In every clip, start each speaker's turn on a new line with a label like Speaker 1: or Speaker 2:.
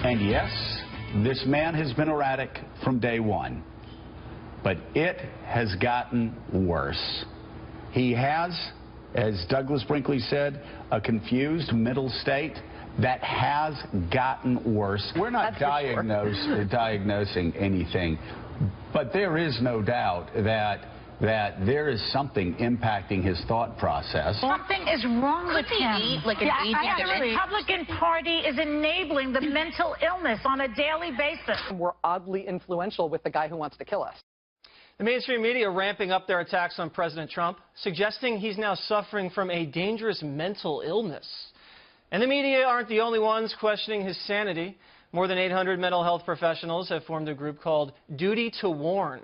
Speaker 1: And yes, this man has been erratic from day one, but it has gotten worse. He has, as Douglas Brinkley said, a confused mental state that has gotten worse. We're not diagnosing anything, but there is no doubt that there is something impacting his thought process.
Speaker 2: Something is wrong with him. The Republican Party is enabling the mental illness on a daily basis.
Speaker 3: We're oddly influential with the guy who wants to kill us.
Speaker 4: The mainstream media ramping up their attacks on President Trump, suggesting he's now suffering from a dangerous mental illness. And the media aren't the only ones questioning his sanity. More than 800 mental health professionals have formed a group called Duty to Warn.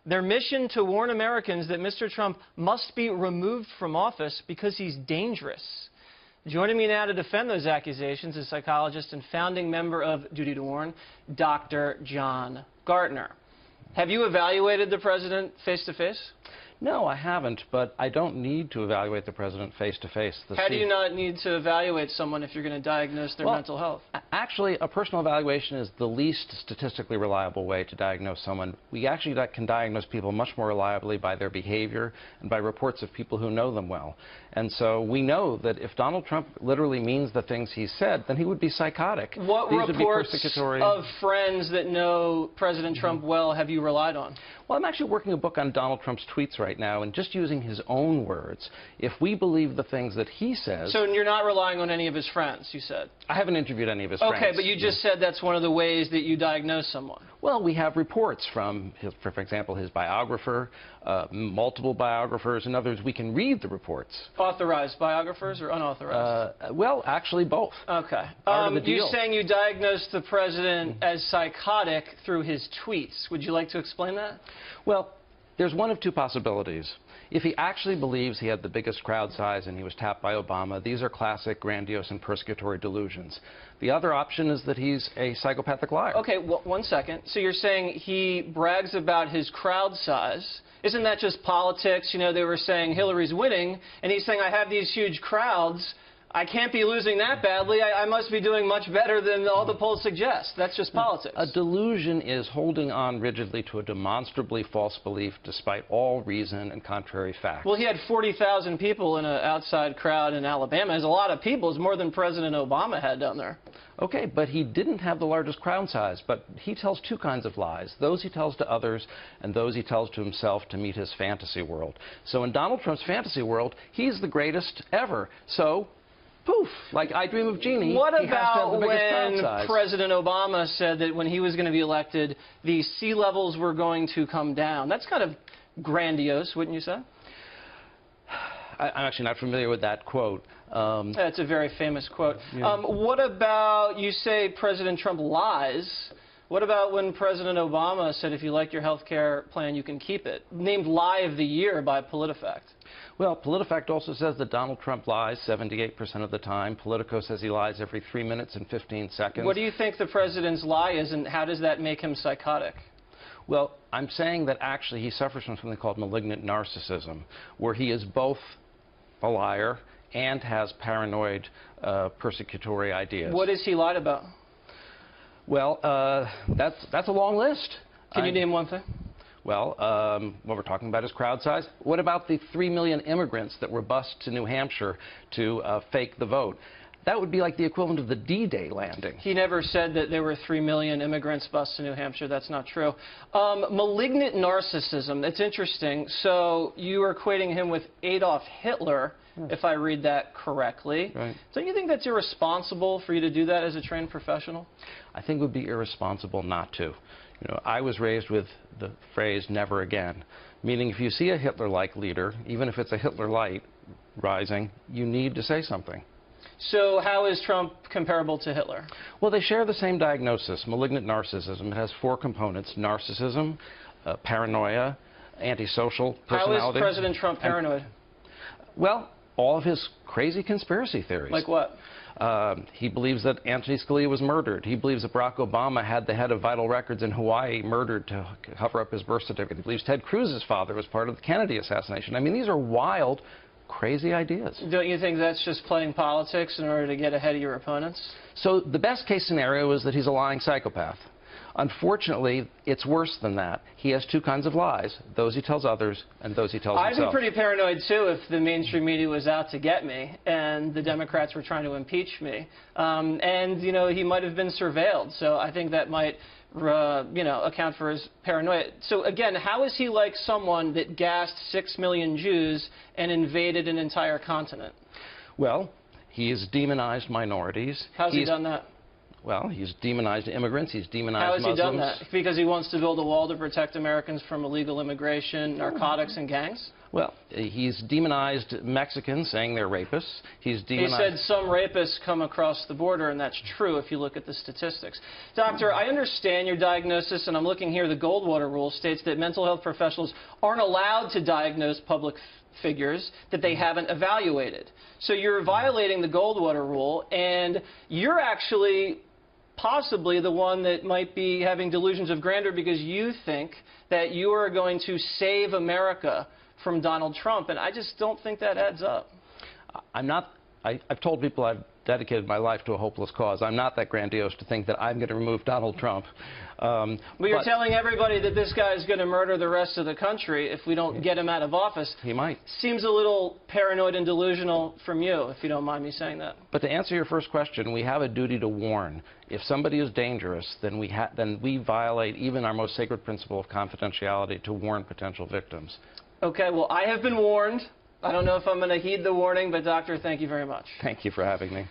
Speaker 4: Their mission to warn Americans that Mr. Trump must be removed from office because he's dangerous. Joining me now to defend those accusations is psychologist and founding member of Duty to Warn, Dr. John Gartner. Have you evaluated the president face-to-face?
Speaker 5: No, I haven't, but I don't need to evaluate the president face-to-face.
Speaker 4: How do you not need to evaluate someone if you're going to diagnose their mental health?
Speaker 5: Actually, a personal evaluation is the least statistically reliable way to diagnose someone. We actually can diagnose people much more reliably by their behavior and by reports of people who know them well. And so we know that if Donald Trump literally means the things he said, then he would be psychotic.
Speaker 4: What reports of friends that know President Trump well have you relied on?
Speaker 5: Well, I'm actually working a book on Donald Trump's tweets right now, and just using his own words, if we believe the things that he says... So
Speaker 4: you're not relying on any of his friends, you said?
Speaker 5: I haven't interviewed any of his friends.
Speaker 4: Okay, but you just said that's one of the ways that you diagnose someone.
Speaker 5: Well, we have reports from, for example, his biographer, multiple biographers. In other words, we can read the reports.
Speaker 4: Authorized biographers or unauthorized?
Speaker 5: Well, actually both.
Speaker 4: Okay. You're saying you diagnosed the president as psychotic through his tweets. Would you like to explain that?
Speaker 5: Well, there's one of two possibilities. If he actually believes he had the biggest crowd size and he was tapped by Obama, these are classic grandiose and persecutory delusions. The other option is that he's a psychopathic liar.
Speaker 4: Okay, well, 1 second. So you're saying he brags about his crowd size. Isn't that just politics? You know, they were saying Hillary's winning, and he's saying, I have these huge crowds. I can't be losing that badly. I must be doing much better than all the polls suggest. That's just politics.
Speaker 5: A delusion is holding on rigidly to a demonstrably false belief despite all reason and contrary facts.
Speaker 4: Well, he had 40,000 people in an outside crowd in Alabama. There's a lot of people. It's more than President Obama had down there.
Speaker 5: Okay, but he didn't have the largest crowd size. But he tells two kinds of lies. Those he tells to others and those he tells to himself to meet his fantasy world. So in Donald Trump's fantasy world, he's the greatest ever. So... poof, like I Dream of Jeannie.
Speaker 4: What about when President Obama said that when he was going to be elected, the sea levels were going to come down? That's kind of grandiose, wouldn't you say?
Speaker 5: I'm actually not familiar with that quote.
Speaker 4: That's a very famous quote.
Speaker 5: Yeah.
Speaker 4: What about, you say President Trump lies. What about when President Obama said if you like your health care plan, you can keep it? Named Lie of the Year by PolitiFact.
Speaker 5: Well, PolitiFact also says that Donald Trump lies 78% of the time. Politico says he lies every 3 minutes and 15 seconds.
Speaker 4: What do you think the president's lie is, and how does that make him psychotic?
Speaker 5: Well, I'm saying that actually he suffers from something called malignant narcissism, where he is both a liar and has paranoid, persecutory ideas.
Speaker 4: What has he lied about?
Speaker 5: Well, that's a long list.
Speaker 4: Can you name one thing?
Speaker 5: Well, what we're talking about is crowd size. What about the 3 million immigrants that were bused to New Hampshire to fake the vote? That would be like the equivalent of the D-Day landing. He
Speaker 4: never said that there were 3 million immigrants bused to New Hampshire. That's not true. Malignant narcissism, that's interesting. So you are equating him with Adolf Hitler, if I read that correctly.
Speaker 5: Right.
Speaker 4: Don't you think that's irresponsible for you to do that as a trained professional?
Speaker 5: I think it would be irresponsible not to. You know, I was raised with the phrase never again, meaning if you see a Hitler-like leader, even if it's a Hitler-light rising, you need to say something.
Speaker 4: So how is Trump comparable to Hitler?
Speaker 5: Well, they share the same diagnosis, malignant narcissism. It has 4 components: narcissism, paranoia, antisocial personality.
Speaker 4: How is President Trump paranoid?
Speaker 5: Well, all of his crazy conspiracy theories.
Speaker 4: Like what?
Speaker 5: He believes that Anthony Scalia was murdered. He believes that Barack Obama had the head of Vital Records in Hawaii murdered to cover up his birth certificate. He believes Ted Cruz's father was part of the Kennedy assassination. I mean, these are wild, crazy ideas.
Speaker 4: Don't you think that's just playing politics in order to get ahead of your opponents?
Speaker 5: So the best case scenario is that he's a lying psychopath. Unfortunately, it's worse than that. He has two kinds of lies, those he tells others and those he tells himself.
Speaker 4: I'd be pretty paranoid, too, if the mainstream media was out to get me and the Democrats were trying to impeach me. And, you know, he might have been surveilled. So I think that might, you know, account for his paranoia. So, again, how is he like someone that gassed 6 million Jews and invaded an entire continent?
Speaker 5: Well, he has demonized minorities.
Speaker 4: How's he done that?
Speaker 5: Well, he's demonized immigrants, he's demonized
Speaker 4: How has
Speaker 5: Muslims.
Speaker 4: he done that? Because he wants to build a wall to protect Americans from illegal immigration, narcotics, and gangs?
Speaker 5: Well, he's demonized Mexicans, saying they're rapists. He's demonized...
Speaker 4: He said some rapists come across the border, and that's true if you look at the statistics. Doctor, I understand your diagnosis, and I'm looking here. The Goldwater Rule states that mental health professionals aren't allowed to diagnose public figures that they haven't evaluated. So you're violating the Goldwater Rule, and you're actually possibly the one that might be having delusions of grandeur because you think that you are going to save America from Donald Trump, and I just don't think that adds up.
Speaker 5: I've told people I've dedicated my life to a hopeless cause. I'm not that grandiose to think that I'm going to remove Donald Trump.
Speaker 4: But you're telling everybody that this guy is going to murder the rest of the country if we don't get him out of office.
Speaker 5: He might.
Speaker 4: Seems a little paranoid and delusional from you, if you don't mind me saying that.
Speaker 5: But to answer your first question, we have a duty to warn. If somebody is dangerous, then we violate even our most sacred principle of confidentiality to warn potential victims.
Speaker 4: Okay, well, I have been warned. I don't know if I'm going to heed the warning, but, Doctor, thank you very much.
Speaker 5: Thank you for having me.